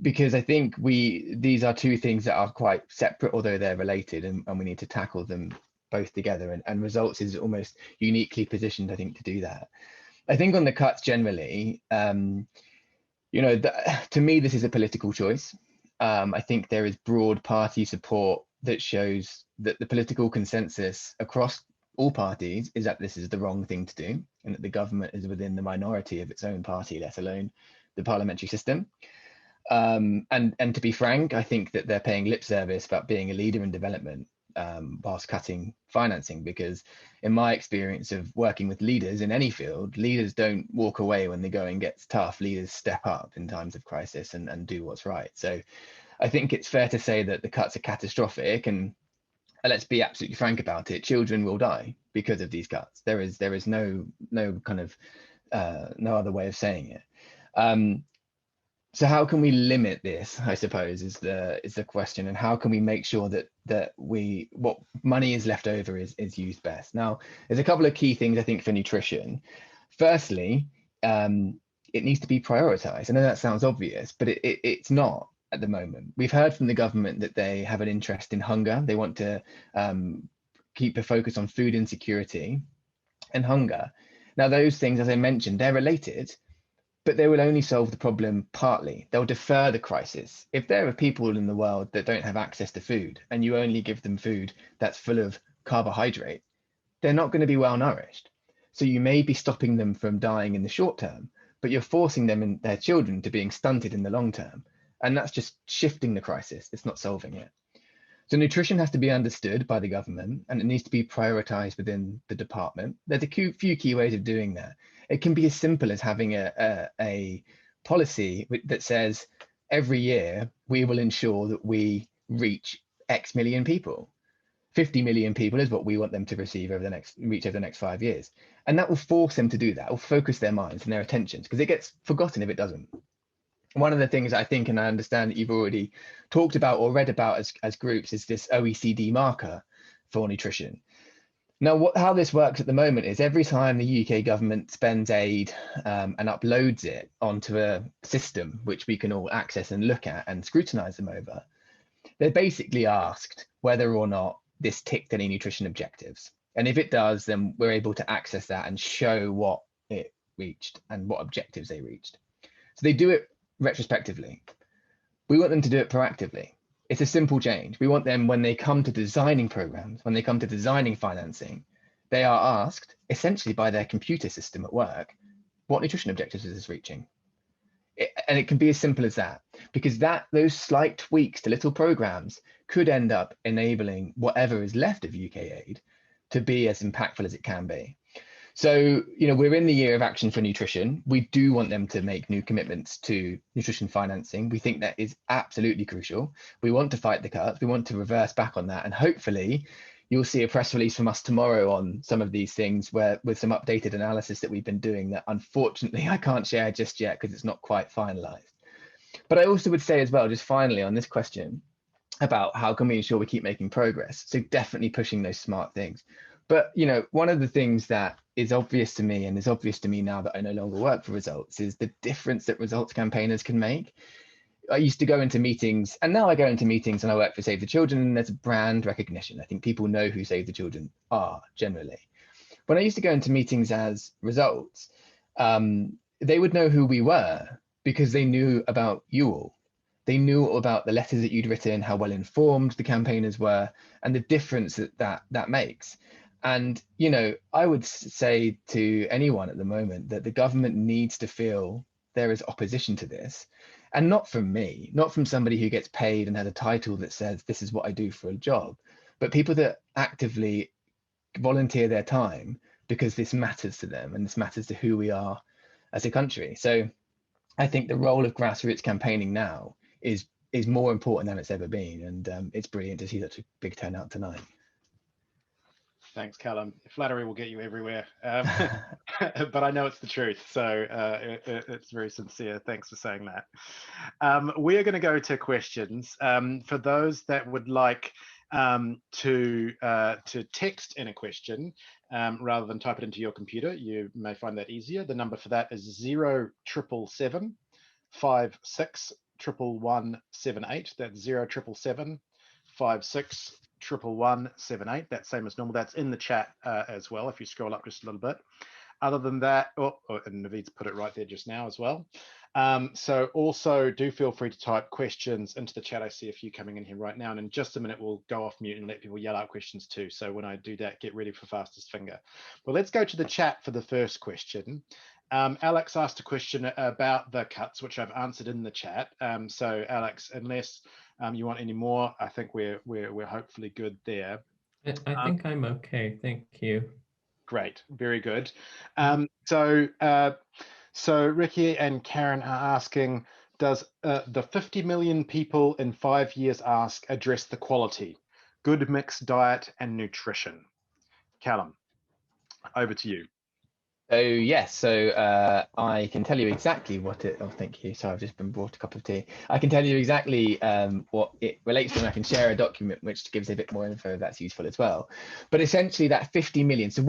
Speaker 11: Because I think these are two things that are quite separate, although they're related, and we need to tackle them both together. And results is almost uniquely positioned, I think, to do that. I think on the cuts generally, to me, this is a political choice. I think there is broad party support that shows that the political consensus across all parties is that this is the wrong thing to do, and that the government is within the minority of its own party, let alone the parliamentary system. And to be frank, I think that they're paying lip service about being a leader in development whilst cutting financing, because in my experience of working with leaders in any field, leaders don't walk away when the going gets tough. Leaders step up in times of crisis and do what's right. So I think it's fair to say that the cuts are catastrophic, and let's be absolutely frank about it. Children will die because of these cuts. There is no kind of no other way of saying it. So how can we limit this, I suppose, is the question, and how can we make sure that what money is left over is used best? Now, there's a couple of key things I think for nutrition. Firstly, it needs to be prioritized. I know that sounds obvious, but it's not at the moment. We've heard from the government that they have an interest in hunger. They want to keep a focus on food insecurity and hunger. Now, those things, as I mentioned, they're related, but they will only solve the problem partly. They'll defer the crisis. If there are people in the world that don't have access to food, and you only give them food that's full of carbohydrate, they're not going to be well nourished. So you may be stopping them from dying in the short term, but you're forcing them and their children to being stunted in the long term. And that's just shifting the crisis. It's not solving it. So nutrition has to be understood by the government, and it needs to be prioritized within the department. There's a few key ways of doing that. It can be as simple as having a policy that says every year we will ensure that we reach X million people. 50 million people is what we want them to reach over the next 5 years. And that will force them to do that, will focus their minds and their attentions, because it gets forgotten if it doesn't. One of the things I think, and I understand that you've already talked about or read about as groups, is this OECD marker for nutrition. Now, how this works at the moment is every time the UK government spends aid and uploads it onto a system which we can all access and look at and scrutinise them over, they're basically asked whether or not this ticked any nutrition objectives. And if it does, then we're able to access that and show what it reached and what objectives they reached. So they do it retrospectively. We want them to do it proactively. It's a simple change. We want them, when they come to designing programs, when they come to designing financing, they are asked essentially by their computer system at work, what nutrition objectives is this reaching? And it can be as simple as that, because those slight tweaks to little programs could end up enabling whatever is left of UK aid to be as impactful as it can be. So, we're in the year of action for nutrition. We do want them to make new commitments to nutrition financing. We think that is absolutely crucial. We want to fight the cuts. We want to reverse back on that. And hopefully you'll see a press release from us tomorrow on some of these things with some updated analysis that we've been doing that unfortunately I can't share just yet because it's not quite finalized. But I also would say as well, just finally on this question about how can we ensure we keep making progress. So definitely pushing those smart things. But, one of the things that is obvious to me, and is obvious to me now that I no longer work for Results, is the difference that results campaigners can make. I used to go into meetings, and now I go into meetings and I work for Save the Children, and there's a brand recognition. I think people know who Save the Children are generally. When I used to go into meetings as Results, they would know who we were because they knew about you all. They knew about the letters that you'd written, how well informed the campaigners were, and the difference that makes. And, I would say to anyone at the moment that the government needs to feel there is opposition to this, and not from me, not from somebody who gets paid and has a title that says this is what I do for a job, but people that actively volunteer their time because this matters to them and this matters to who we are as a country. So I think the role of grassroots campaigning now is more important than it's ever been, and it's brilliant to see such a big turnout tonight.
Speaker 1: Thanks, Callum. Flattery will get you everywhere, but I know it's the truth, so it's very sincere. Thanks for saying that. We are going to go to questions. For those that would like to text in a question rather than type it into your computer, you may find that easier. The number for that is 0777 56 11178. That's 0777 56 11178. That's same as normal. That's in the chat as well if you scroll up just a little bit. Other than that, and Naveed's put it right there just now as well. So also do feel free to type questions into the chat. I see a few coming in here right now, and in just a minute we'll go off mute and let people yell out questions too. So when I do that, get ready for fastest finger. Well, let's go to the chat for the first question. Alex asked a question about the cuts, which I've answered in the chat. So Alex, unless you want any more, I think we're hopefully good there.
Speaker 5: I think I'm okay, thank you.
Speaker 1: Great, very good. So Ricky and Karen are asking, does the 50 million people in 5 years ask address the quality, good mixed diet and nutrition? Callum, over to you.
Speaker 11: So yes, so I can tell you exactly what it. Oh, thank you. So I've just been brought a cup of tea. I can tell you exactly what it relates to, and I can share a document which gives a bit more info if that's useful as well. But essentially, that 50 million. So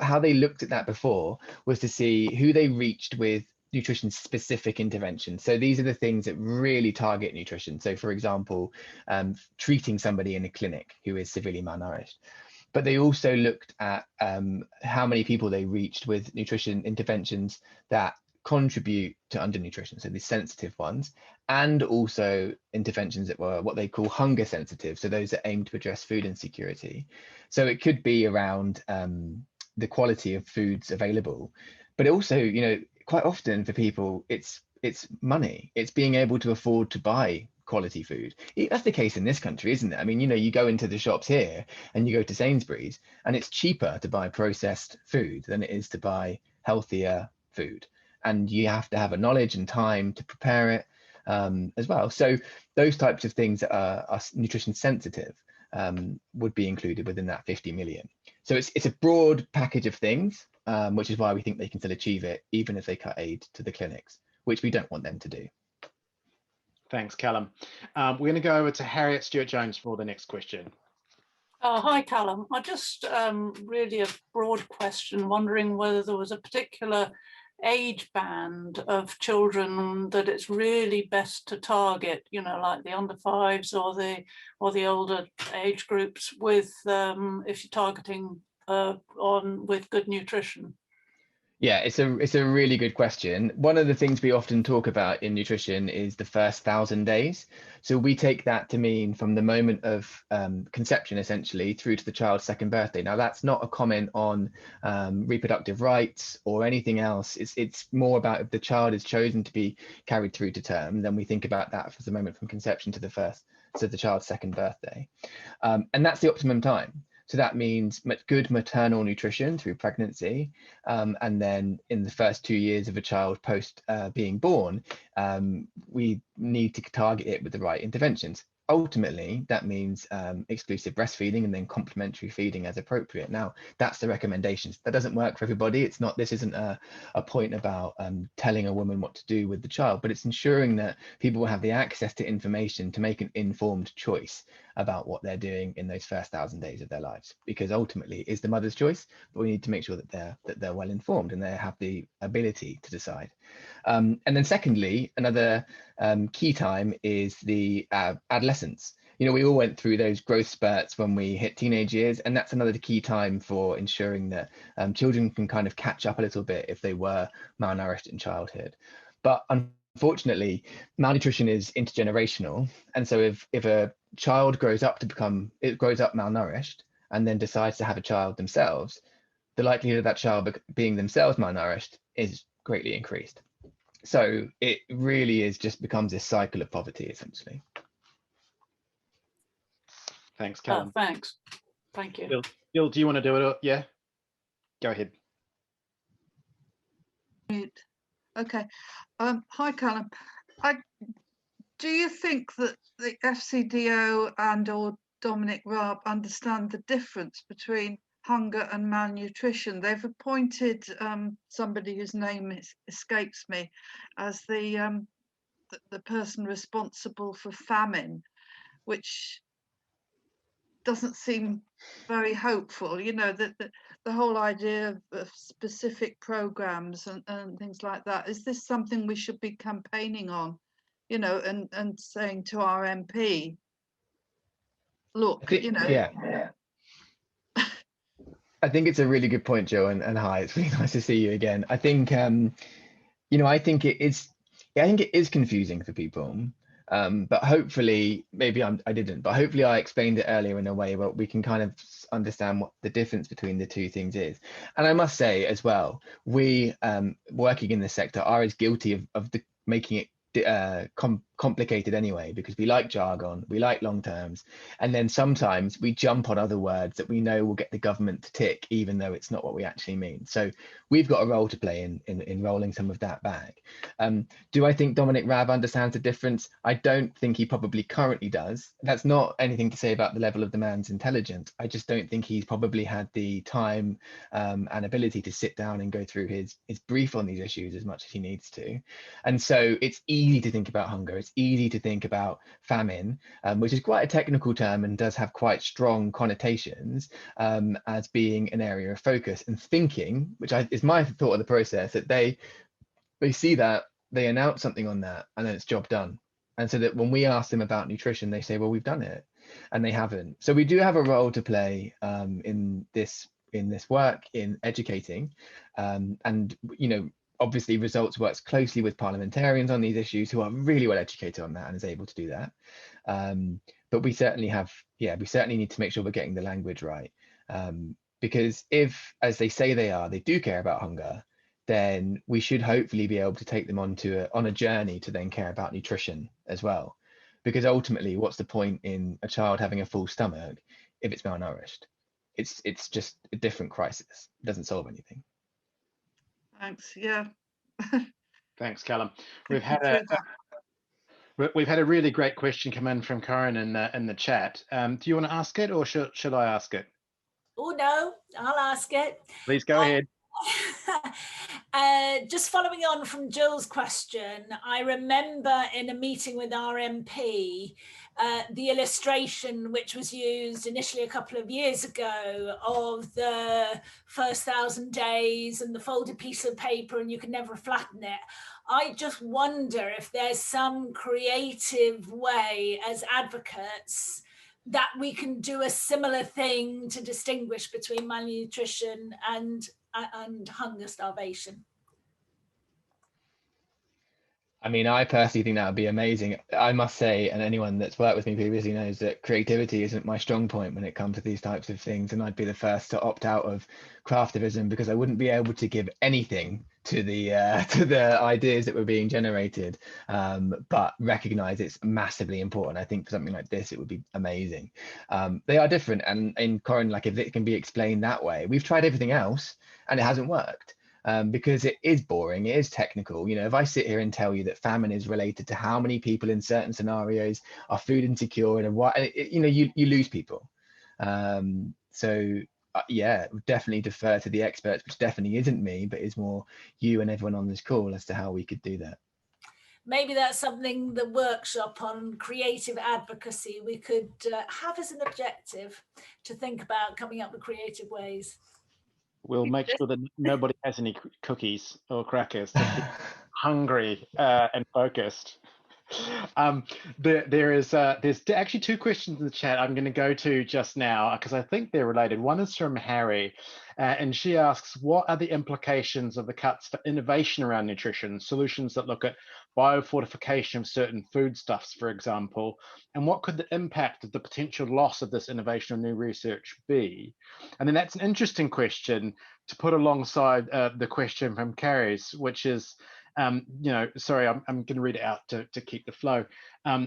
Speaker 11: how they looked at that before was to see who they reached with nutrition specific interventions. So these are the things that really target nutrition. So for example, treating somebody in a clinic who is severely malnourished. But they also looked at how many people they reached with nutrition interventions that contribute to undernutrition, so the sensitive ones, and also interventions that were what they call hunger sensitive, so those that aim to address food insecurity. So it could be around the quality of foods available, but also, quite often for people, it's money. It's being able to afford to buy quality food. That's the case in this country, isn't it? I mean, you go into the shops here and you go to Sainsbury's and it's cheaper to buy processed food than it is to buy healthier food. And you have to have a knowledge and time to prepare it as well. So those types of things that are nutrition sensitive would be included within that 50 million. So it's a broad package of things, which is why we think they can still achieve it, even if they cut aid to the clinics, which we don't want them to do.
Speaker 1: Thanks, Callum. We're going to go over to Harriet Stewart-Jones for the next question.
Speaker 15: Hi, Callum. I just really a broad question, wondering whether there was a particular age band of children that it's really best to target, you know, like the under 5s or the older age groups with if you're targeting with good nutrition?
Speaker 11: Yeah, it's a really good question. One of the things we often talk about in nutrition is the first 1,000 days. So we take that to mean from the moment of conception, essentially, through to the child's second birthday. Now, that's not a comment on reproductive rights or anything else. It's more about if the child is chosen to be carried through to term, then we think about that for the moment from conception to the child's second birthday. And that's the optimum time. So that means good maternal nutrition through pregnancy. And then in the first 2 years of a child post being born, we need to target it with the right interventions. Ultimately, that means exclusive breastfeeding and then complementary feeding as appropriate. Now, that's the recommendations. That doesn't work for everybody. This isn't a point about telling a woman what to do with the child, but it's ensuring that people will have the access to information to make an informed choice about what they're doing in those first 1,000 days of their lives, because ultimately it's the mother's choice, but we need to make sure that they're well informed and they have the ability to decide. And then secondly, another key time is the adolescence. You know, we all went through those growth spurts when we hit teenage years, and that's another key time for ensuring that children can kind of catch up a little bit if they were malnourished in childhood. But unfortunately, malnutrition is intergenerational, and so if a child grows up malnourished and then decides to have a child themselves, the likelihood of that child being themselves malnourished is greatly increased. So it really becomes this cycle of poverty, essentially.
Speaker 1: Thanks, Callum.
Speaker 15: Thanks. Thank you.
Speaker 1: Jill, do you want to do it? Yeah, go ahead.
Speaker 16: Okay. Hi, Callum. Do you think that the FCDO and or Dominic Raab understand the difference between hunger and malnutrition? They've appointed somebody whose name escapes me as the person responsible for famine, which doesn't seem very hopeful. You know, that the whole idea of specific programs and things like that. Is this something we should be campaigning on? You know, and saying to our MP, look, you know.
Speaker 11: Yeah. I think it's a really good point, Joe, and hi, it's really nice to see you again. I think, you know, I think it is confusing for people, but hopefully, maybe I didn't, but hopefully I explained it earlier in a way where we can kind of understand what the difference between the two things is. And I must say as well, we working in this sector are as guilty of making it complicated anyway, because we like jargon, we like long terms, and then sometimes we jump on other words that we know will get the government to tick, even though it's not what we actually mean. So we've got a role to play in rolling some of that back. Do I think Dominic Raab understands the difference? I don't think he probably currently does. That's not anything to say about the level of the man's intelligence. I just don't think he's probably had the time and ability to sit down and go through his brief on these issues as much as he needs to. And so it's easy to think about hunger. It's easy to think about famine, which is quite a technical term and does have quite strong connotations as being an area of focus, and thinking, which is my thought of the process, that they see that, they announce something on that, and then it's job done. And so that when we ask them about nutrition, they say, well, we've done it, and they haven't. So we do have a role to play in this work, in educating, and you know, obviously Results works closely with parliamentarians on these issues who are really well educated on that and is able to do that. But we certainly need to make sure we're getting the language right. Because if, as they say they do care about hunger, then we should hopefully be able to take them on a journey to then care about nutrition as well. Because ultimately, what's the point in a child having a full stomach if it's malnourished? It's just a different crisis. It doesn't solve anything.
Speaker 16: Thanks. Yeah.
Speaker 1: Thanks, Callum. We've had a really great question come in from Corinne in the chat. Do you want to ask it, or should I ask it?
Speaker 17: Oh no, I'll ask it.
Speaker 1: Please go ahead.
Speaker 17: Just following on from Jill's question, I remember in a meeting with our MP, the illustration which was used initially a couple of years ago of the first 1,000 days and the folded piece of paper and you can never flatten it. I just wonder if there's some creative way as advocates that we can do a similar thing to distinguish between malnutrition and hunger starvation.
Speaker 11: I mean, I personally think that would be amazing. I must say, and anyone that's worked with me previously knows that creativity isn't my strong point when it comes to these types of things. And I'd be the first to opt out of craftivism because I wouldn't be able to give anything to the ideas that were being generated, but recognize it's massively important. I think for something like this, it would be amazing. They are different, and in Corin, like if it can be explained that way, we've tried everything else and it hasn't worked. Because it is boring, it is technical. You know, if I sit here and tell you that famine is related to how many people in certain scenarios are food insecure and what, you know, you lose people. Yeah, definitely defer to the experts, which definitely isn't me, but is more you and everyone on this call as to how we could do that.
Speaker 17: Maybe that's something the workshop on creative advocacy we could have as an objective to think about coming up with creative ways.
Speaker 1: We'll make sure that nobody has any cookies or crackers to keep hungry and focused. There's actually two questions in the chat I'm going to go to just now because I think they're related. One is from Harry, and she asks, what are the implications of the cuts for innovation around nutrition, solutions that look at biofortification of certain foodstuffs, for example, and what could the impact of the potential loss of this innovation or new research be? And then that's an interesting question to put alongside the question from Carrie's, which is, sorry, I'm going to read it out to keep the flow.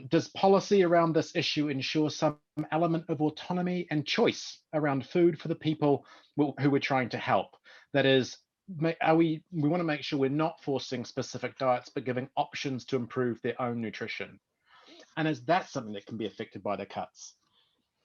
Speaker 1: Does policy around this issue ensure some element of autonomy and choice around food for the people who we're trying to help? That is, we want to make sure we're not forcing specific diets, but giving options to improve their own nutrition. And is that something that can be affected by the cuts?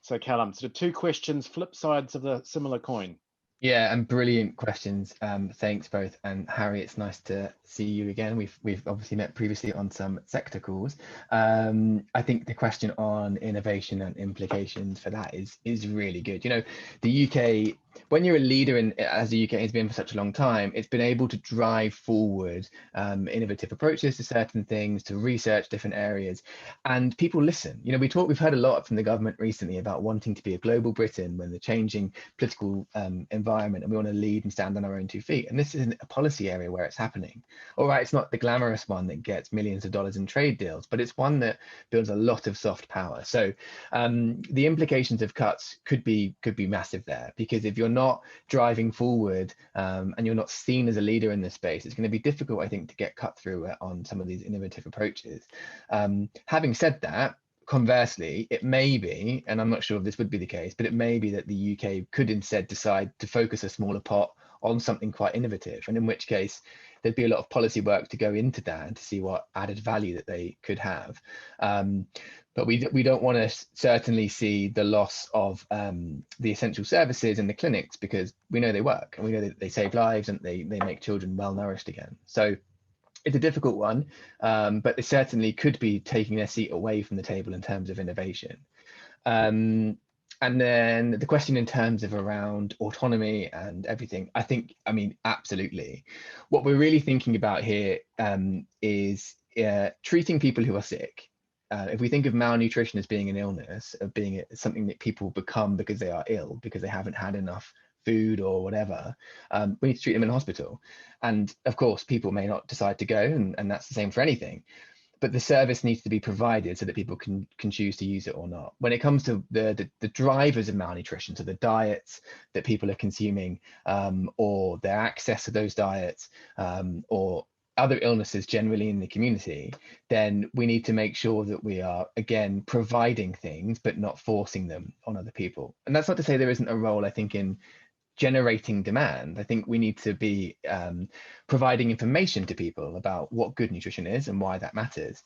Speaker 1: So Callum, sort of two questions, flip sides of the similar coin.
Speaker 11: Yeah, and brilliant questions. Thanks both. And Harry, it's nice to see you again. We've obviously met previously on some sector calls. I think the question on innovation and implications for that is really good. You know, the UK, when you're a leader as the UK has been for such a long time, it's been able to drive forward innovative approaches to certain things, to research different areas, and people listen. You know, we've heard a lot from the government recently about wanting to be a global Britain when the changing political environment, and we want to lead and stand on our own 2 feet. And this is a policy area where it's happening. All right, it's not the glamorous one that gets millions of dollars in trade deals, but it's one that builds a lot of soft power. So the implications of cuts could be massive there, because if you're not driving forward and you're not seen as a leader in this space, it's going to be difficult, I think, to get cut through on some of these innovative approaches. Having said that, conversely, it may be, and I'm not sure if this would be the case, but it may be that the UK could instead decide to focus a smaller pot on something quite innovative, and in which case there'd be a lot of policy work to go into that and to see what added value that they could have. But we don't want to certainly see the loss of the essential services in the clinics, because we know they work and we know that they save lives and they make children well nourished again. So it's a difficult one, but they certainly could be taking their seat away from the table in terms of innovation. And then the question in terms of around autonomy and everything, I mean, absolutely. What we're really thinking about here is treating people who are sick. If we think of malnutrition as being an illness, of being something that people become because they are ill, because they haven't had enough food or whatever, we need to treat them in hospital. And of course, people may not decide to go, and that's the same for anything. But the service needs to be provided so that people can choose to use it or not. When it comes to the drivers of malnutrition, so the diets that people are consuming, or their access to those diets, or other illnesses generally in the community, then we need to make sure that we are, again, providing things, but not forcing them on other people. And that's not to say there isn't a role, I think, in generating demand. I think we need to be providing information to people about what good nutrition is and why that matters.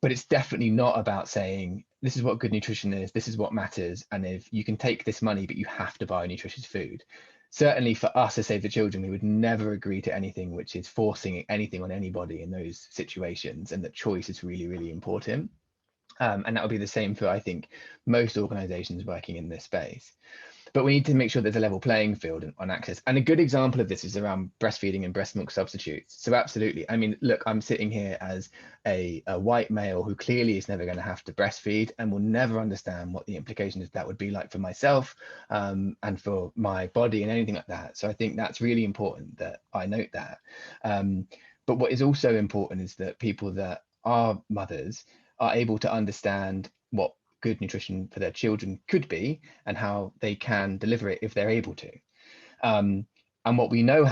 Speaker 11: But it's definitely not about saying, this is what good nutrition is, this is what matters, and if you can take this money, but you have to buy nutritious food. Certainly for us as Save the Children, we would never agree to anything which is forcing anything on anybody in those situations, and that choice is really, really important. And that will be the same for, I think, most organizations working in this space. But we need to make sure there's a level playing field on access. And a good example of this is around breastfeeding and breast milk substitutes. So absolutely, I mean, look, I'm sitting here as a white male who clearly is never going to have to breastfeed and will never understand what the implications of that would be like for myself and for my body and anything like that. So I think that's really important that I note that. But what is also important is that people that are mothers are able to understand what good nutrition for their children could be and how they can deliver it if they're able to. And what we know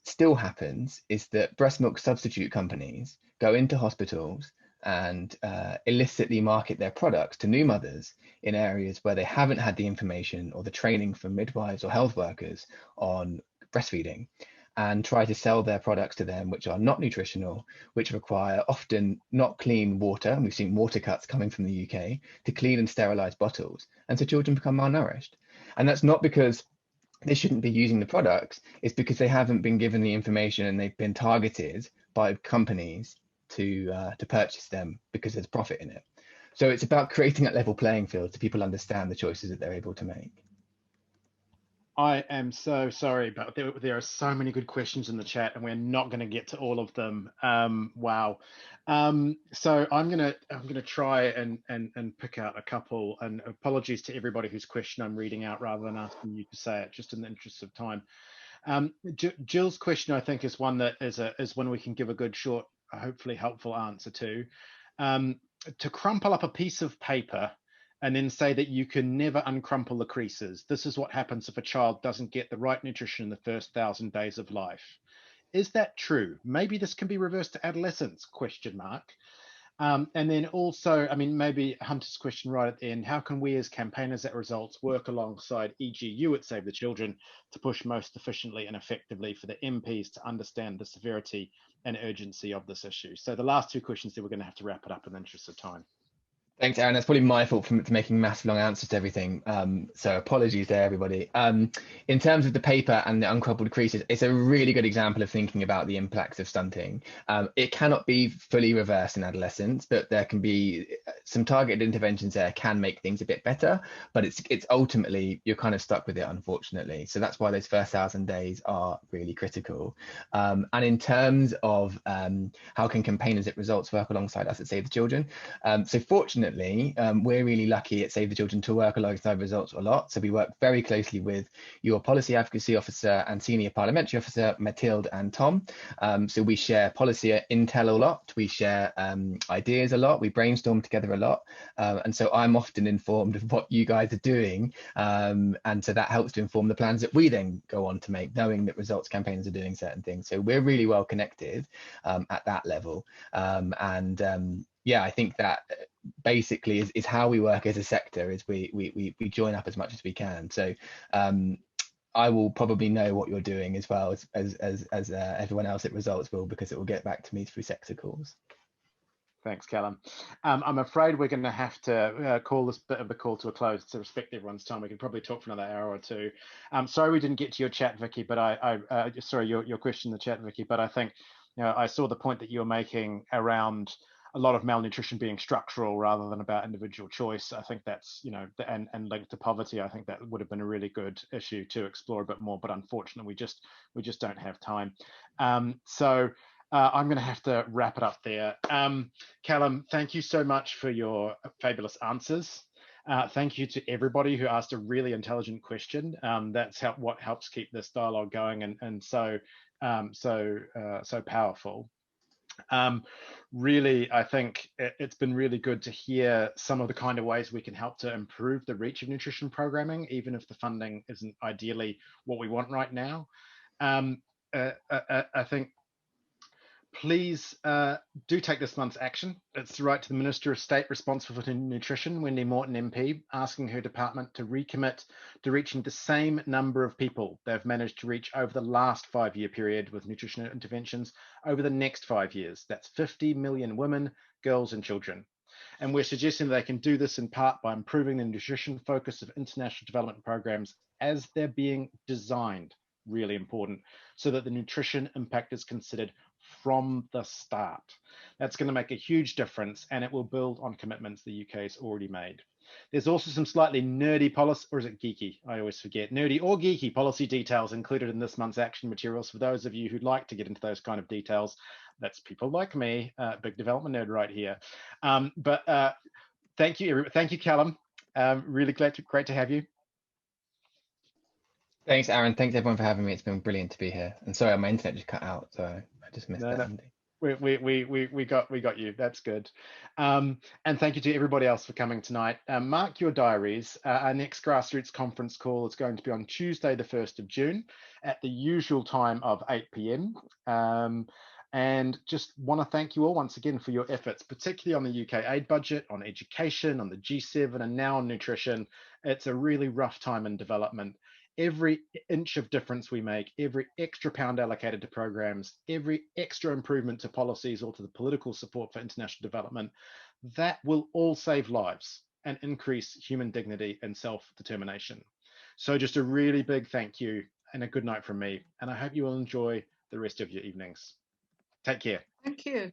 Speaker 11: still happens, is that breast milk substitute companies go into hospitals and illicitly market their products to new mothers in areas where they haven't had the information or the training from midwives or health workers on breastfeeding, and try to sell their products to them, which are not nutritional, which require often not clean water. And we've seen water cuts coming from the UK to clean and sterilize bottles. And so children become malnourished. And that's not because they shouldn't be using the products, it's because they haven't been given the information and they've been targeted by companies to purchase them because there's profit in it. So it's about creating that level playing field so people understand the choices that they're able to make.
Speaker 1: I am so sorry, but there are so many good questions in the chat, and we're not going to get to all of them. Wow. So I'm gonna try and pick out a couple. And apologies to everybody whose question I'm reading out rather than asking you to say it, just in the interest of time. Jill's question, I think, is one that is one we can give a good, short, hopefully helpful answer to. To crumple up a piece of paper and then say that you can never uncrumple the creases. This is what happens if a child doesn't get the right nutrition in the first 1,000 days of life. Is that true? Maybe this can be reversed to adolescence, question mark. And then also, I mean, maybe Hunter's question right at the end, how can we as campaigners at Results work alongside, e.g. you at Save the Children, to push most efficiently and effectively for the MPs to understand the severity and urgency of this issue? So the last two questions, then we're going to have to wrap it up in the interest of time.
Speaker 11: Thanks, Aaron. That's probably my fault for making massive long answers to everything. So apologies there, everybody. In terms of the paper and the uncrumpled creases, it's a really good example of thinking about the impacts of stunting. It cannot be fully reversed in adolescence, but there can be some targeted interventions there can make things a bit better, but it's ultimately, you're kind of stuck with it, unfortunately. So that's why those first 1,000 days are really critical. And in terms of how can campaigners at Results work alongside us at Save the Children? So fortunately, we're really lucky at Save the Children to work alongside Results a lot. So we work very closely with your policy advocacy officer and senior parliamentary officer, Mathilde and Tom. So we share policy intel a lot. We share ideas a lot. We brainstorm together a lot. And so I'm often informed of what you guys are doing. And so that helps to inform the plans that we then go on to make, knowing that Results campaigners are doing certain things. So we're really well connected at that level. Yeah, I think that basically is how we work as a sector, is we join up as much as we can. So I will probably know what you're doing as well as everyone else at Results will, because it will get back to me through sector calls.
Speaker 1: Thanks, Callum. I'm afraid we're going to have to call this bit of the call to a close to respect everyone's time. We can probably talk for another hour or two. Sorry we didn't get to your chat, Vicky, but sorry, your question in the chat, Vicky, but I think, I saw the point that you were making around a lot of malnutrition being structural rather than about individual choice. I think that's, and linked to poverty. I think that would have been a really good issue to explore a bit more, but unfortunately we just don't have time. So I'm going to have to wrap it up there. Callum, thank you so much for your fabulous answers. Thank you to everybody who asked a really intelligent question. That's what helps keep this dialogue going and so powerful. Really, I think it's been really good to hear some of the kind of ways we can help to improve the reach of nutrition programming, even if the funding isn't ideally what we want right now. I think please do take this month's action. It's to write to the Minister of State responsible for nutrition, Wendy Morton MP, asking her department to recommit to reaching the same number of people they've managed to reach over the last 5-year period with nutrition interventions over the next 5 years. That's 50 million women, girls and children. And we're suggesting that they can do this in part by improving the nutrition focus of international development programs as they're being designed, really important, so that the nutrition impact is considered from the start. That's going to make a huge difference, and it will build on commitments the UK has already made. There's also some slightly nerdy policy, or is it geeky? I always forget. Nerdy or geeky policy details included in this month's action materials for those of you who'd like to get into those kind of details. That's people like me, big development nerd right here. Thank you, Callum. Really great to have you.
Speaker 11: Thanks, Aaron. Thanks everyone for having me. It's been brilliant to be here. And sorry, my internet just cut out, so I just missed that.
Speaker 1: We got you. That's good. And thank you to everybody else for coming tonight. Mark your diaries. Our next Grassroots conference call is going to be on Tuesday, the 1st of June at the usual time of 8 p.m. And just want to thank you all once again for your efforts, particularly on the UK aid budget, on education, on the G7, and now on nutrition. It's a really rough time in development. Every inch of difference we make, every extra pound allocated to programs, every extra improvement to policies or to the political support for international development, that will all save lives and increase human dignity and self-determination. So just a really big thank you and a good night from me. And I hope you will enjoy the rest of your evenings. Take care.
Speaker 16: Thank you.